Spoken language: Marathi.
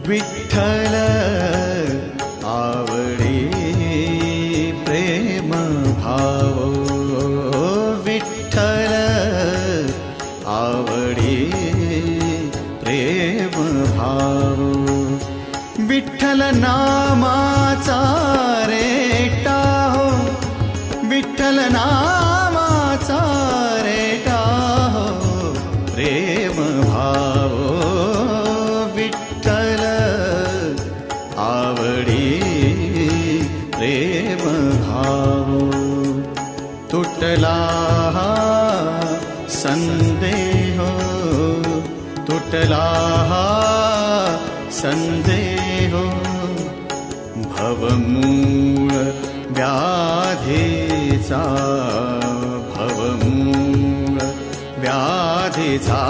विठ्ठल आवडी प्रेम भाव, विठ्ठल आवडी प्रेम भाव, विठ्ठल नामाचा रेटा हो, विठ्ठल नामाचा रेटा हो प्रेम भाव, विठ्ठल आवडी प्रेम भाव. तुटला संदेह, तुटला संदेह, भवमूळ व्याधीचा, भवमूळ व्याधीचा.